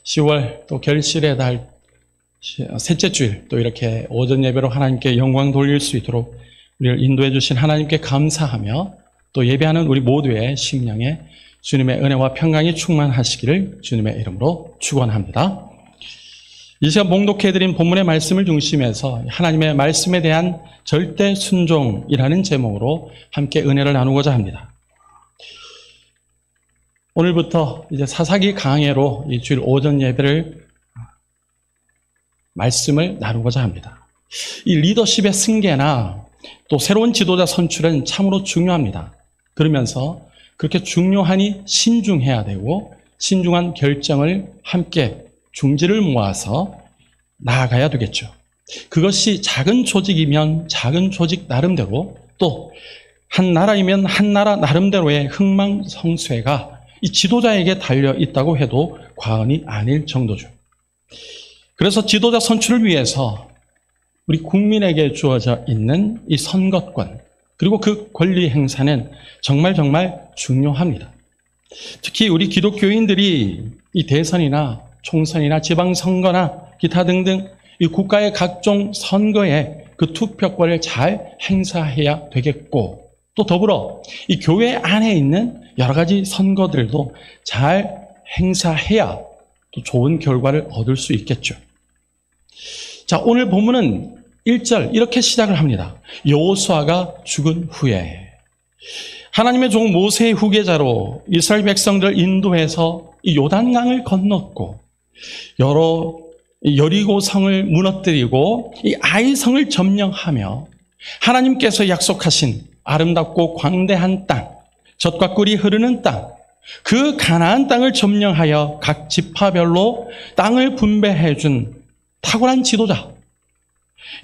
10월 또 결실의 달 셋째 주일 또 이렇게 오전 예배로 하나님께 영광 돌릴 수 있도록 우리를 인도해 주신 하나님께 감사하며 또 예배하는 우리 모두의 심령에 주님의 은혜와 평강이 충만하시기를 주님의 이름으로 축원합니다. 이 시간 봉독해드린 본문의 말씀을 중심해서 하나님의 말씀에 대한 절대 순종이라는 제목으로 함께 은혜를 나누고자 합니다. 오늘부터 이제 사사기 강해로 이 주일 오전 예배를 말씀을 나누고자 합니다. 이 리더십의 승계나 또 새로운 지도자 선출은 참으로 중요합니다. 그러면서 그렇게 중요하니 신중해야 되고 신중한 결정을 함께 중지를 모아서 나아가야 되겠죠. 그것이 작은 조직이면 작은 조직 나름대로 또 한 나라이면 한 나라 나름대로의 흥망성쇠가 이 지도자에게 달려 있다고 해도 과언이 아닐 정도죠. 그래서 지도자 선출을 위해서 우리 국민에게 주어져 있는 이 선거권 그리고 그 권리 행사는 정말 중요합니다. 특히 우리 기독교인들이 이 대선이나 총선이나 지방선거나 기타 등등 이 국가의 각종 선거에 그 투표권을 잘 행사해야 되겠고 또 더불어 이 교회 안에 있는 여러 가지 선거들도 잘 행사해야 또 좋은 결과를 얻을 수 있겠죠. 자, 오늘 본문은 1절 이렇게 시작을 합니다. 여호수아가 죽은 후에 하나님의 종 모세의 후계자로 이스라엘 백성들을 인도해서 이 요단강을 건넜고 여리고 성을 무너뜨리고 이 아이 성을 점령하며 하나님께서 약속하신 아름답고 광대한 땅, 젖과 꿀이 흐르는 땅, 그 가나안 땅을 점령하여 각 지파별로 땅을 분배해 준 탁월한 지도자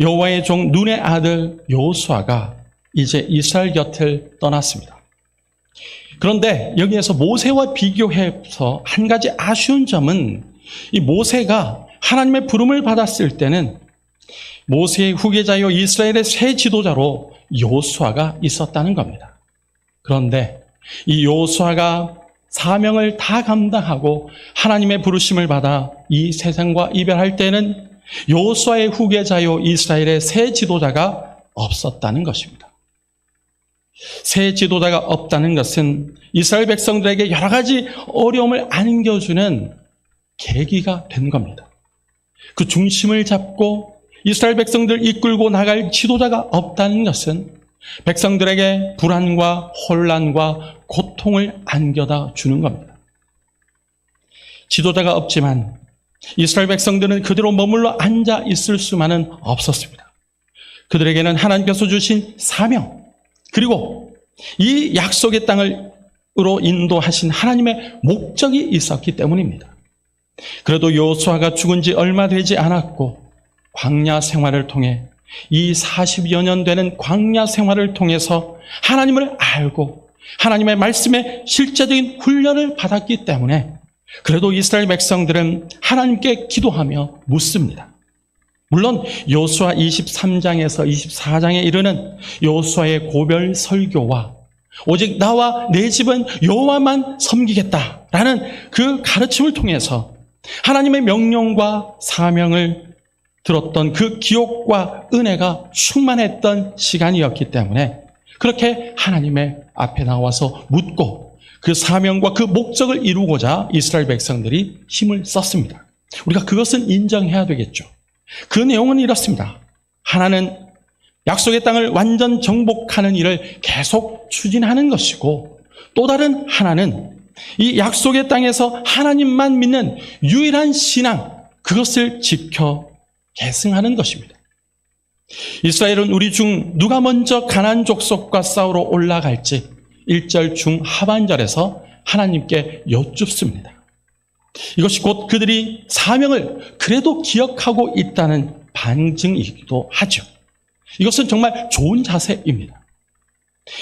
여호와의 종 눈의 아들 여호수아가 이제 이스라엘 곁을 떠났습니다. 그런데 여기에서 모세와 비교해서 한 가지 아쉬운 점은 이 모세가 하나님의 부름을 받았을 때는 모세의 후계자요 이스라엘의 새 지도자로 여호수아가 있었다는 겁니다. 그런데 이 여호수아가 사명을 다 감당하고 하나님의 부르심을 받아 이 세상과 이별할 때는 여호수아의 후계자요 이스라엘의 새 지도자가 없었다는 것입니다. 새 지도자가 없다는 것은 이스라엘 백성들에게 여러 가지 어려움을 안겨주는 계기가 된 겁니다. 그 중심을 잡고 이스라엘 백성들을 이끌고 나갈 지도자가 없다는 것은 백성들에게 불안과 혼란과 고통을 안겨다 주는 겁니다. 지도자가 없지만 이스라엘 백성들은 그대로 머물러 앉아 있을 수만은 없었습니다. 그들에게는 하나님께서 주신 사명 그리고 이 약속의 땅으로 인도하신 하나님의 목적이 있었기 때문입니다. 그래도 여호수아가 죽은 지 얼마 되지 않았고 광야 생활을 통해 이 40여 년 되는 광야 생활을 통해서 하나님을 알고 하나님의 말씀에 실제적인 훈련을 받았기 때문에 그래도 이스라엘 백성들은 하나님께 기도하며 묻습니다. 물론 여호수아 23장에서 24장에 이르는 여호수아의 고별 설교와 오직 나와 내 집은 여호와만 섬기겠다라는 그 가르침을 통해서 하나님의 명령과 사명을 들었던 그 기억과 은혜가 충만했던 시간이었기 때문에 그렇게 하나님의 앞에 나와서 묻고 그 사명과 그 목적을 이루고자 이스라엘 백성들이 힘을 썼습니다. 우리가 그것은 인정해야 되겠죠. 그 내용은 이렇습니다. 하나는 약속의 땅을 완전 정복하는 일을 계속 추진하는 것이고 또 다른 하나는 이 약속의 땅에서 하나님만 믿는 유일한 신앙 그것을 지켜 계승하는 것입니다. 이스라엘은 우리 중 누가 먼저 가나안 족속과 싸우러 올라갈지 1절 중하반절에서 하나님께 여쭙습니다. 이것이 곧 그들이 사명을 그래도 기억하고 있다는 반증이기도 하죠. 이것은 정말 좋은 자세입니다.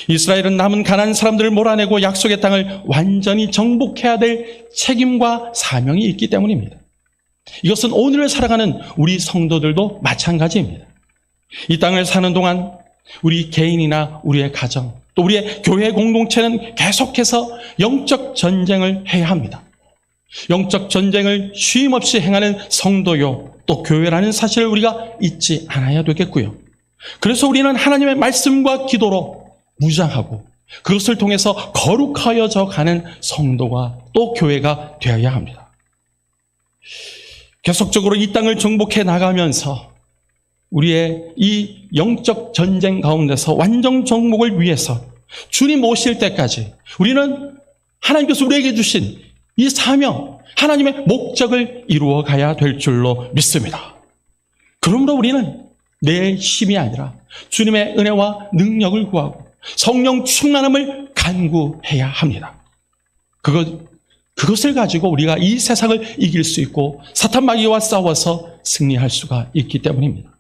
이스라엘은 남은 가나안 사람들을 몰아내고 약속의 땅을 완전히 정복해야 될 책임과 사명이 있기 때문입니다. 이것은 오늘을 살아가는 우리 성도들도 마찬가지입니다. 이 땅을 사는 동안 우리 개인이나 우리의 가정, 또 우리의 교회 공동체는 계속해서 영적 전쟁을 해야 합니다. 영적 전쟁을 쉼없이 행하는 성도요, 또 교회라는 사실을 우리가 잊지 않아야 되겠고요. 그래서 우리는 하나님의 말씀과 기도로 무장하고 그것을 통해서 거룩하여져 가는 성도가 또 교회가 되어야 합니다. 계속적으로 이 땅을 정복해 나가면서 우리의 이 영적 전쟁 가운데서 완전 정복을 위해서 주님 오실 때까지 우리는 하나님께서 우리에게 주신 이 사명, 하나님의 목적을 이루어 가야 될 줄로 믿습니다. 그러므로 우리는 내 힘이 아니라 주님의 은혜와 능력을 구하고 성령 충만함을 간구해야 합니다. 그것을 가지고 우리가 이 세상을 이길 수 있고 사탄 마귀와 싸워서 승리할 수가 있기 때문입니다.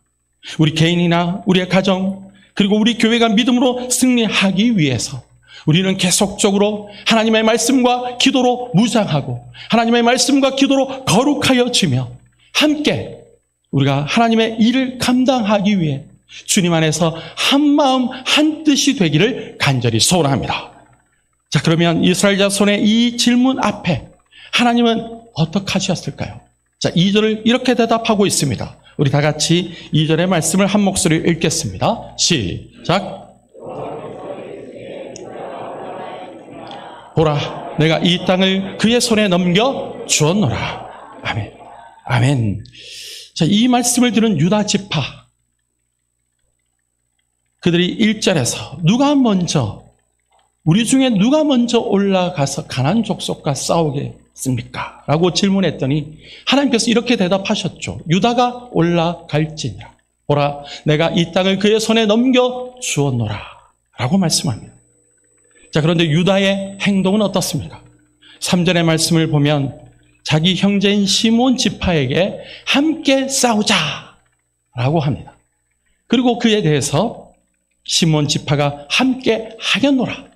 우리 개인이나 우리의 가정, 그리고 우리 교회가 믿음으로 승리하기 위해서 우리는 계속적으로 하나님의 말씀과 기도로 무장하고 하나님의 말씀과 기도로 거룩하여지며 함께 우리가 하나님의 일을 감당하기 위해 주님 안에서 한마음 한뜻이 되기를 간절히 소원합니다. 자, 그러면 이스라엘 자손의 이 질문 앞에 하나님은 어떻게 하셨을까요? 자, 2절을 이렇게 대답하고 있습니다. 우리 다 같이 2절의 말씀을 한 목소리로 읽겠습니다. 시작. 보라, 내가 이 땅을 그의 손에 넘겨 주었노라. 아멘. 아멘. 자, 이 말씀을 들은 유다 지파, 그들이 1절에서 우리 중에 누가 먼저 올라가서 가나안 족속과 싸우겠습니까? 라고 질문했더니 하나님께서 이렇게 대답하셨죠. 유다가 올라갈지니라. 보라, 내가 이 땅을 그의 손에 넘겨 주었노라. 라고 말씀합니다. 자, 그런데 유다의 행동은 어떻습니까? 3절의 말씀을 보면 자기 형제인 시몬 지파에게 함께 싸우자 라고 합니다. 그리고 그에 대해서 시몬 지파가 함께 하겠노라.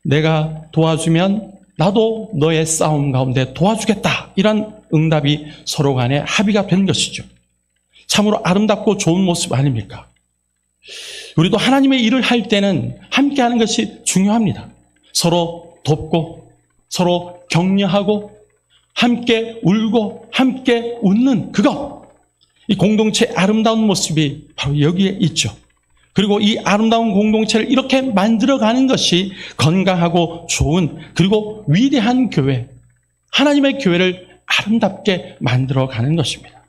내가 도와주면 나도 너의 싸움 가운데 도와주겠다. 이런 응답이 서로 간에 합의가 된 것이죠. 참으로 아름답고 좋은 모습 아닙니까? 우리도 하나님의 일을 할 때는 함께 하는 것이 중요합니다. 서로 돕고 서로 격려하고 함께 울고 함께 웃는 그것, 이 공동체의 아름다운 모습이 바로 여기에 있죠. 그리고 이 아름다운 공동체를 이렇게 만들어가는 것이 건강하고 좋은, 그리고 위대한 교회, 하나님의 교회를 아름답게 만들어가는 것입니다.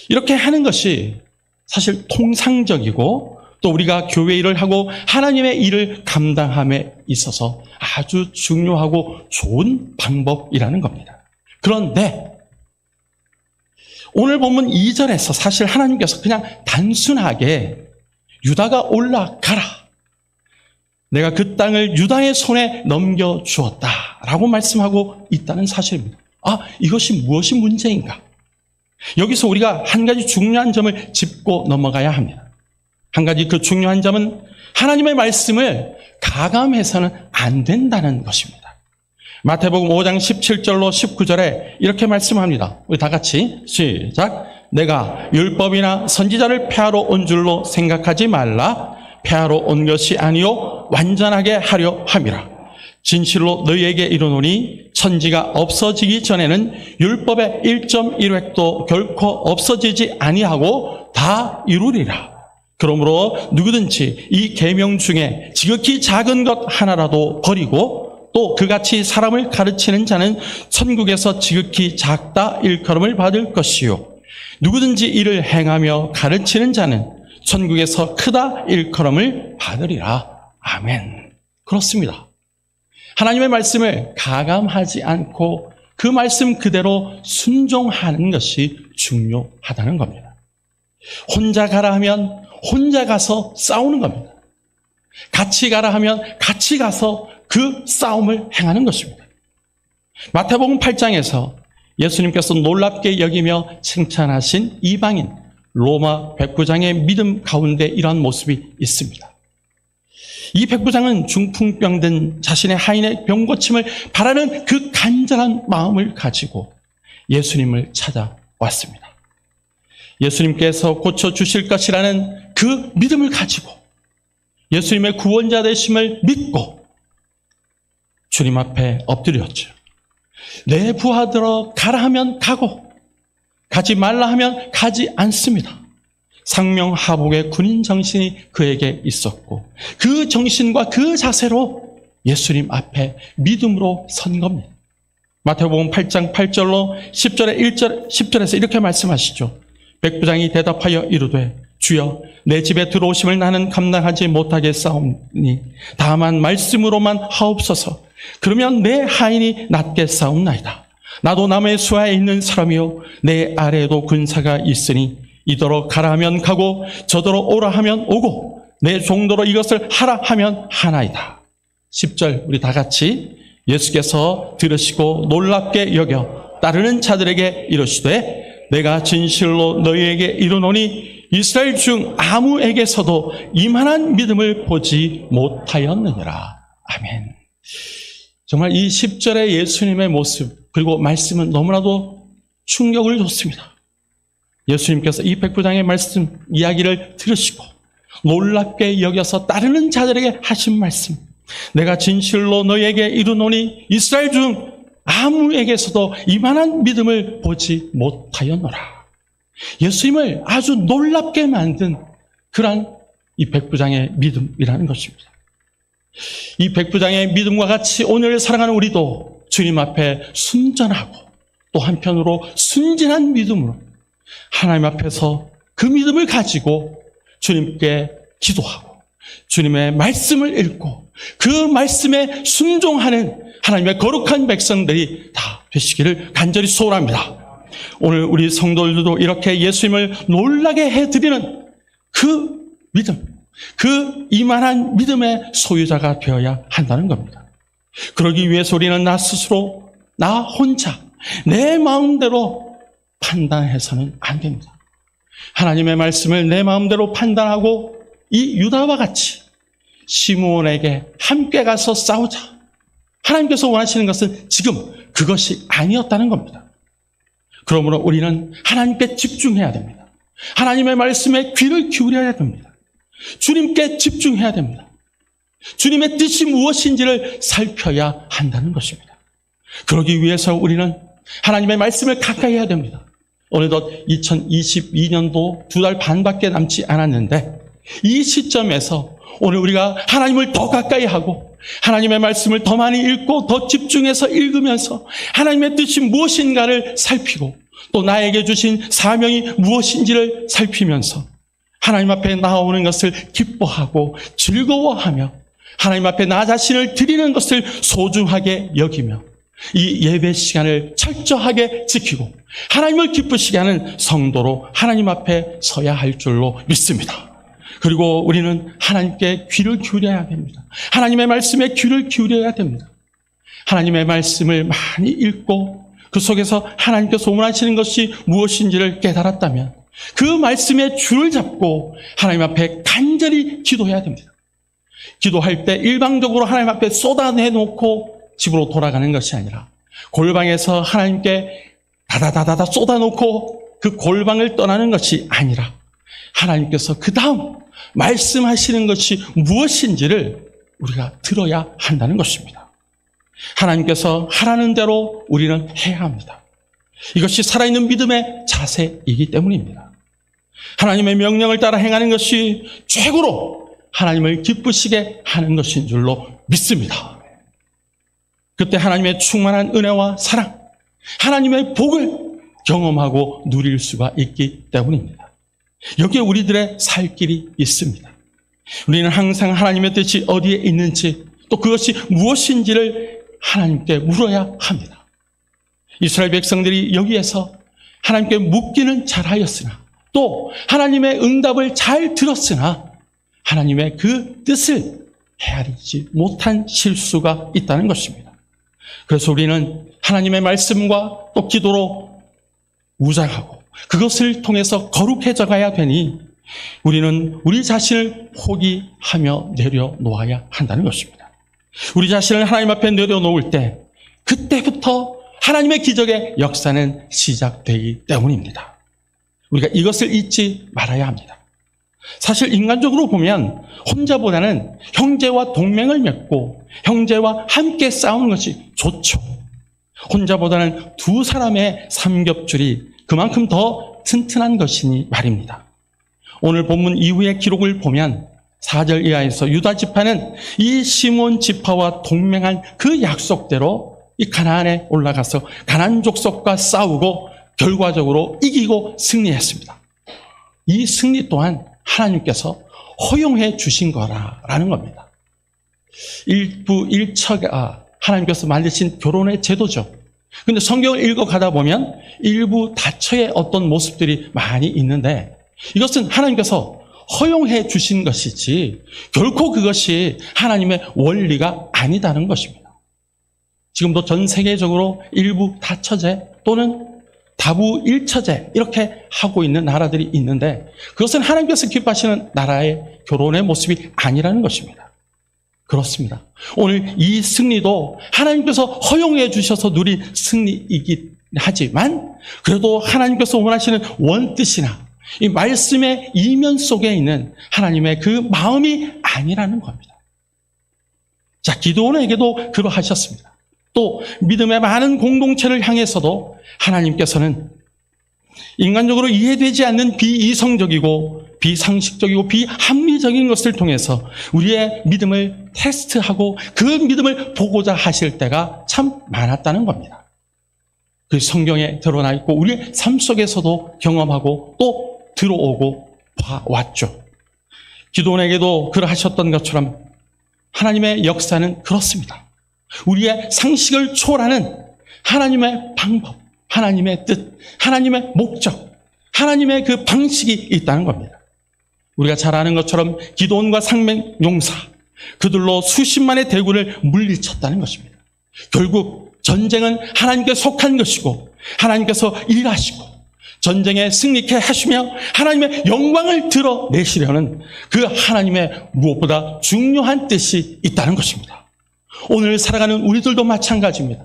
이렇게 하는 것이 사실 통상적이고 또 우리가 교회 일을 하고 하나님의 일을 감당함에 있어서 아주 중요하고 좋은 방법이라는 겁니다. 그런데 오늘 본문 2절에서 사실 하나님께서 그냥 단순하게 유다가 올라가라, 내가 그 땅을 유다의 손에 넘겨주었다라고 말씀하고 있다는 사실입니다. 이것이 무엇이 문제인가? 여기서 우리가 한 가지 중요한 점을 짚고 넘어가야 합니다. 한 가지 그 중요한 점은 하나님의 말씀을 가감해서는 안 된다는 것입니다. 마태복음 5장 17절로 19절에 이렇게 말씀합니다. 우리 다 같이 시작. 내가 율법이나 선지자를 폐하러 온 줄로 생각하지 말라. 폐하러 온 것이 아니요 완전하게 하려 함이라. 진실로 너희에게 이르노니 천지가 없어지기 전에는 율법의 1.1획도 결코 없어지지 아니하고 다 이루리라. 그러므로 누구든지 이 계명 중에 지극히 작은 것 하나라도 버리고 또 그같이 사람을 가르치는 자는 천국에서 지극히 작다 일컬음을 받을 것이요 누구든지 이를 행하며 가르치는 자는 천국에서 크다 일컬음을 받으리라. 아멘. 그렇습니다. 하나님의 말씀을 가감하지 않고 그 말씀 그대로 순종하는 것이 중요하다는 겁니다. 혼자 가라 하면 혼자 가서 싸우는 겁니다. 같이 가라 하면 같이 가서 그 싸움을 행하는 것입니다. 마태복음 8장에서 예수님께서 놀랍게 여기며 칭찬하신 이방인 로마 백부장의 믿음 가운데 이러한 모습이 있습니다. 이 백부장은 중풍병든 자신의 하인의 병 고침을 바라는 그 간절한 마음을 가지고 예수님을 찾아왔습니다. 예수님께서 고쳐주실 것이라는 그 믿음을 가지고 예수님의 구원자 되심을 믿고 주님 앞에 엎드렸죠. 내 부하들어 가라 하면 가고 가지 말라 하면 가지 않습니다. 상명하복의 군인 정신이 그에게 있었고 그 정신과 그 자세로 예수님 앞에 믿음으로 선 겁니다. 마태복음 8장 8절로 10절에서 이렇게 말씀하시죠. 백부장이 대답하여 이르되 주여 내 집에 들어오심을 나는 감당하지 못하겠사오니 다만 말씀으로만 하옵소서. 그러면 내 하인이 낫게 싸움나이다. 나도 남의 수하에 있는 사람이요 내 아래에도 군사가 있으니 이더러 가라 하면 가고 저더러 오라 하면 오고 내 종도로 이것을 하라 하면 하나이다. 10절 우리 다 같이 예수께서 들으시고 놀랍게 여겨 따르는 자들에게 이르시되 내가 진실로 너희에게 이르노니 이스라엘 중 아무에게서도 이만한 믿음을 보지 못하였느니라. 아멘. 정말 이 10절의 예수님의 모습 그리고 말씀은 너무나도 충격을 줬습니다. 예수님께서 이 백부장의 말씀 이야기를 들으시고 놀랍게 여겨서 따르는 자들에게 하신 말씀, 내가 진실로 너희에게 이르노니 이스라엘 중 아무에게서도 이만한 믿음을 보지 못하였노라. 예수님을 아주 놀랍게 만든 그러한 이 백부장의 믿음이라는 것입니다. 이 백부장의 믿음과 같이 오늘 사랑하는 우리도 주님 앞에 순전하고 또 한편으로 순진한 믿음으로 하나님 앞에서 그 믿음을 가지고 주님께 기도하고 주님의 말씀을 읽고 그 말씀에 순종하는 하나님의 거룩한 백성들이 다 되시기를 간절히 소원합니다. 오늘 우리 성도들도 이렇게 예수님을 놀라게 해드리는 그 믿음, 그 이만한 믿음의 소유자가 되어야 한다는 겁니다. 그러기 위해서 우리는 나 스스로, 나 혼자, 내 마음대로 판단해서는 안 됩니다. 하나님의 말씀을 내 마음대로 판단하고 이 유다와 같이 시므온에게 함께 가서 싸우자. 하나님께서 원하시는 것은 지금 그것이 아니었다는 겁니다. 그러므로 우리는 하나님께 집중해야 됩니다. 하나님의 말씀에 귀를 기울여야 됩니다. 주님께 집중해야 됩니다. 주님의 뜻이 무엇인지를 살펴야 한다는 것입니다. 그러기 위해서 우리는 하나님의 말씀을 가까이 해야 됩니다. 어느덧 2022년도 2달 반밖에 남지 않았는데 이 시점에서 오늘 우리가 하나님을 더 가까이 하고 하나님의 말씀을 더 많이 읽고 더 집중해서 읽으면서 하나님의 뜻이 무엇인가를 살피고 또 나에게 주신 사명이 무엇인지를 살피면서 하나님 앞에 나오는 것을 기뻐하고 즐거워하며 하나님 앞에 나 자신을 드리는 것을 소중하게 여기며 이 예배 시간을 철저하게 지키고 하나님을 기쁘시게 하는 성도로 하나님 앞에 서야 할 줄로 믿습니다. 그리고 우리는 하나님께 귀를 기울여야 됩니다. 하나님의 말씀에 귀를 기울여야 됩니다. 하나님의 말씀을 많이 읽고 그 속에서 하나님께서 원하시는 것이 무엇인지를 깨달았다면 그 말씀에 줄을 잡고 하나님 앞에 간절히 기도해야 됩니다. 기도할 때 일방적으로 하나님 앞에 쏟아내놓고 집으로 돌아가는 것이 아니라 골방에서 하나님께 다다다다다 쏟아놓고 그 골방을 떠나는 것이 아니라 하나님께서 그 다음 말씀하시는 것이 무엇인지를 우리가 들어야 한다는 것입니다. 하나님께서 하라는 대로 우리는 해야 합니다. 이것이 살아있는 믿음의 자세이기 때문입니다. 하나님의 명령을 따라 행하는 것이 최고로 하나님을 기쁘시게 하는 것인 줄로 믿습니다. 그때 하나님의 충만한 은혜와 사랑, 하나님의 복을 경험하고 누릴 수가 있기 때문입니다. 여기에 우리들의 살 길이 있습니다. 우리는 항상 하나님의 뜻이 어디에 있는지 또 그것이 무엇인지를 하나님께 물어야 합니다. 이스라엘 백성들이 여기에서 하나님께 묻기는 잘하였으나 또 하나님의 응답을 잘 들었으나 하나님의 그 뜻을 헤아리지 못한 실수가 있다는 것입니다. 그래서 우리는 하나님의 말씀과 또 기도로 무장하고 그것을 통해서 거룩해져 가야 되니 우리는 우리 자신을 포기하며 내려놓아야 한다는 것입니다. 우리 자신을 하나님 앞에 내려놓을 때 그때부터 하나님의 기적의 역사는 시작되기 때문입니다. 우리가 이것을 잊지 말아야 합니다. 사실 인간적으로 보면 혼자보다는 형제와 동맹을 맺고 형제와 함께 싸우는 것이 좋죠. 혼자보다는 두 사람의 삼겹줄이 그만큼 더 튼튼한 것이니 말입니다. 오늘 본문 이후의 기록을 보면 4절 이하에서 유다 지파는 이 시몬 지파와 동맹한 그 약속대로 이 가나안에 올라가서 가나안 족속과 싸우고 결과적으로 이기고 승리했습니다. 이 승리 또한 하나님께서 허용해 주신 거라는 겁니다. 일부 일처가 하나님께서 만드신 결혼의 제도죠. 근데 성경을 읽어가다 보면 일부 다처의 어떤 모습들이 많이 있는데 이것은 하나님께서 허용해 주신 것이지 결코 그것이 하나님의 원리가 아니다는 것입니다. 지금도 전 세계적으로 일부 다처제 또는 다부 일처제 이렇게 하고 있는 나라들이 있는데 그것은 하나님께서 기뻐하시는 나라의 결혼의 모습이 아니라는 것입니다. 그렇습니다. 오늘 이 승리도 하나님께서 허용해 주셔서 누린 승리이긴 하지만 그래도 하나님께서 원하시는 원뜻이나 이 말씀의 이면 속에 있는 하나님의 그 마음이 아니라는 겁니다. 자, 기드온에게도 그러하셨습니다. 또 믿음의 많은 공동체를 향해서도 하나님께서는 인간적으로 이해되지 않는 비이성적이고 비상식적이고 비합리적인 것을 통해서 우리의 믿음을 테스트하고 그 믿음을 보고자 하실 때가 참 많았다는 겁니다. 그 성경에 드러나 있고 우리의 삶 속에서도 경험하고 또 들어오고 봐왔죠. 기드온에게도 그러하셨던 것처럼 하나님의 역사는 그렇습니다. 우리의 상식을 초월하는 하나님의 방법, 하나님의 뜻, 하나님의 목적, 하나님의 그 방식이 있다는 겁니다. 우리가 잘 아는 것처럼 기드온과 상맹용사, 그들로 수십만의 대군을 물리쳤다는 것입니다. 결국 전쟁은 하나님께 속한 것이고 하나님께서 일하시고 전쟁에 승리케 하시며 하나님의 영광을 드러내시려는 그 하나님의 무엇보다 중요한 뜻이 있다는 것입니다. 오늘 살아가는 우리들도 마찬가지입니다.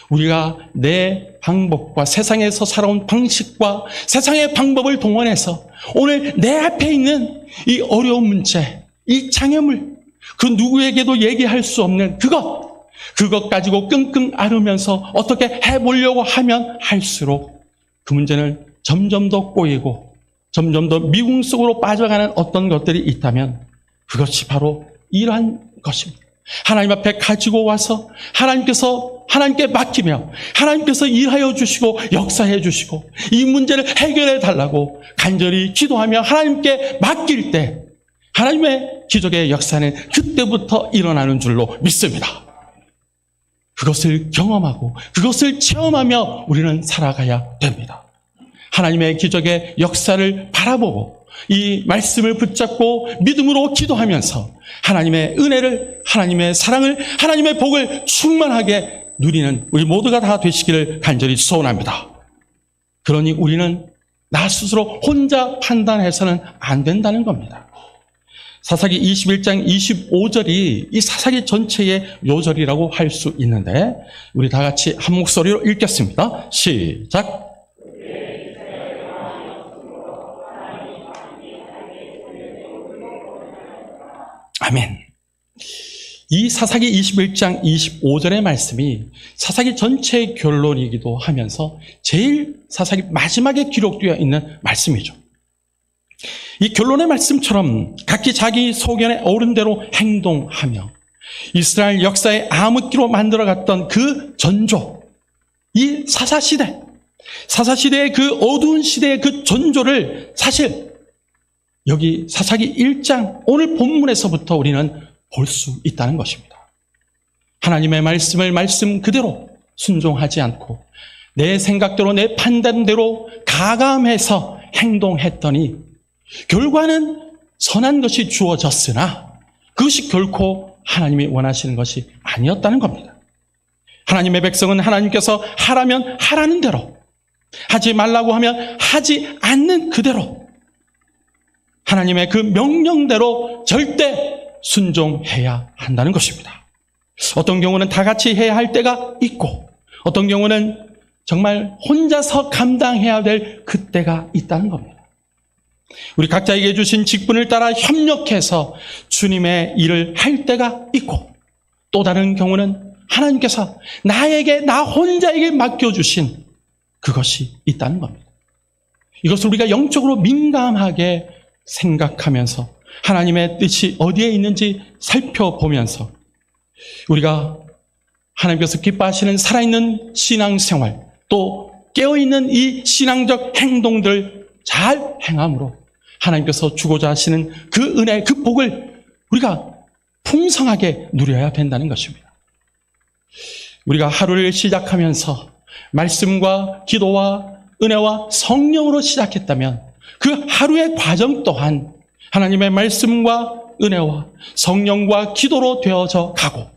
우리가 내 방법과 세상에서 살아온 방식과 세상의 방법을 동원해서 오늘 내 앞에 있는 이 어려운 문제, 이 장애물, 그 누구에게도 얘기할 수 없는 그것 가지고 끙끙 앓으면서 어떻게 해보려고 하면 할수록 그 문제는 점점 더 꼬이고 점점 더 미궁 속으로 빠져가는 어떤 것들이 있다면 그것이 바로 이러한 것입니다. 하나님 앞에 가지고 와서 하나님께 맡기며 하나님께서 일하여 주시고 역사해 주시고 이 문제를 해결해 달라고 간절히 기도하며 하나님께 맡길 때 하나님의 기적의 역사는 그때부터 일어나는 줄로 믿습니다. 그것을 경험하고 그것을 체험하며 우리는 살아가야 됩니다. 하나님의 기적의 역사를 바라보고 이 말씀을 붙잡고 믿음으로 기도하면서 하나님의 은혜를, 하나님의 사랑을, 하나님의 복을 충만하게 누리는 우리 모두가 다 되시기를 간절히 소원합니다. 그러니 우리는 나 스스로 혼자 판단해서는 안 된다는 겁니다. 사사기 21장 25절이 이 사사기 전체의 요절이라고 할 수 있는데 우리 다 같이 한 목소리로 읽겠습니다. 시작. 아멘. 이 사사기 21장 25절의 말씀이 사사기 전체의 결론이기도 하면서 제일 사사기 마지막에 기록되어 있는 말씀이죠. 이 결론의 말씀처럼 각기 자기 소견에 어우른 대로 행동하며 이스라엘 역사의 암흑기로 만들어갔던 그 전조, 이 사사시대의 그 어두운 시대의 그 전조를 사실 여기 사사기 1장 오늘 본문에서부터 우리는 볼 수 있다는 것입니다. 하나님의 말씀을 말씀 그대로 순종하지 않고 내 생각대로 내 판단대로 가감해서 행동했더니 결과는 선한 것이 주어졌으나 그것이 결코 하나님이 원하시는 것이 아니었다는 겁니다. 하나님의 백성은 하나님께서 하라면 하라는 대로, 하지 말라고 하면 하지 않는 그대로 하나님의 그 명령대로 절대 순종해야 한다는 것입니다. 어떤 경우는 다 같이 해야 할 때가 있고 어떤 경우는 정말 혼자서 감당해야 될 그때가 있다는 겁니다. 우리 각자에게 주신 직분을 따라 협력해서 주님의 일을 할 때가 있고 또 다른 경우는 하나님께서 나에게, 나 혼자에게 맡겨주신 그것이 있다는 겁니다. 이것을 우리가 영적으로 민감하게 생각하면서 하나님의 뜻이 어디에 있는지 살펴보면서 우리가 하나님께서 기뻐하시는 살아있는 신앙생활, 또 깨어있는 이 신앙적 행동들을 잘 행함으로 하나님께서 주고자 하시는 그 은혜, 그 복을 우리가 풍성하게 누려야 된다는 것입니다. 우리가 하루를 시작하면서 말씀과 기도와 은혜와 성령으로 시작했다면 그 하루의 과정 또한 하나님의 말씀과 은혜와 성령과 기도로 되어져 가고,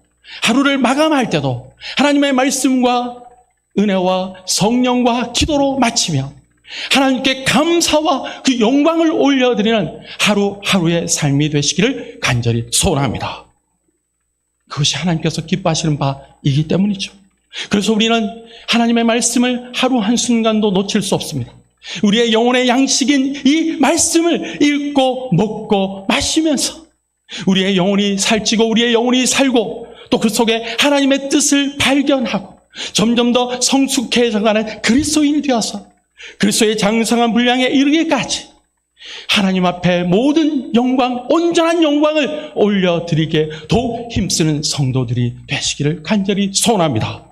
하루를 마감할 때도 하나님의 말씀과 은혜와 성령과 기도로 마치며 하나님께 감사와 그 영광을 올려드리는 하루하루의 삶이 되시기를 간절히 소원합니다. 그것이 하나님께서 기뻐하시는 바이기 때문이죠. 그래서 우리는 하나님의 말씀을 하루 한순간도 놓칠 수 없습니다. 우리의 영혼의 양식인 이 말씀을 읽고 먹고 마시면서 우리의 영혼이 살찌고 우리의 영혼이 살고, 또 그 속에 하나님의 뜻을 발견하고 점점 더 성숙해져가는 그리스도인이 되어서 그리스도의 장성한 분량에 이르기까지 하나님 앞에 모든 영광, 온전한 영광을 올려드리게 더욱 힘쓰는 성도들이 되시기를 간절히 소원합니다.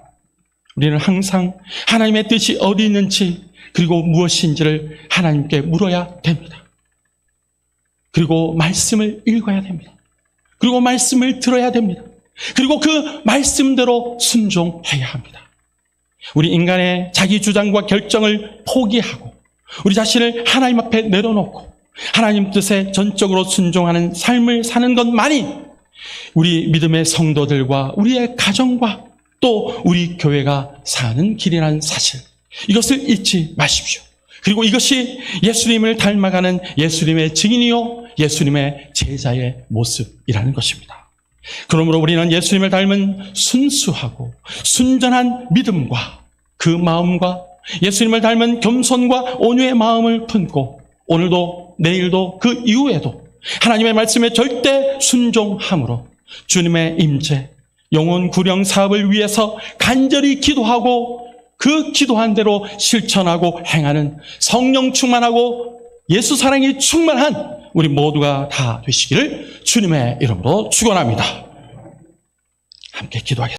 우리는 항상 하나님의 뜻이 어디 있는지, 그리고 무엇인지를 하나님께 물어야 됩니다. 그리고 말씀을 읽어야 됩니다. 그리고 말씀을 들어야 됩니다. 그리고 그 말씀대로 순종해야 합니다. 우리 인간의 자기 주장과 결정을 포기하고 우리 자신을 하나님 앞에 내려놓고 하나님 뜻에 전적으로 순종하는 삶을 사는 것만이 우리 믿음의 성도들과 우리의 가정과 또 우리 교회가 사는 길이라는 사실, 이것을 잊지 마십시오. 그리고 이것이 예수님을 닮아가는 예수님의 증인이요 예수님의 제자의 모습이라는 것입니다. 그러므로 우리는 예수님을 닮은 순수하고 순전한 믿음과 그 마음과 예수님을 닮은 겸손과 온유의 마음을 품고 오늘도 내일도 그 이후에도 하나님의 말씀에 절대 순종함으로 주님의 임재, 영혼 구령 사업을 위해서 간절히 기도하고 그 기도한 대로 실천하고 행하는 성령 충만하고 예수 사랑이 충만한 우리 모두가 다 되시기를 주님의 이름으로 축원합니다. 함께 기도하겠습니다.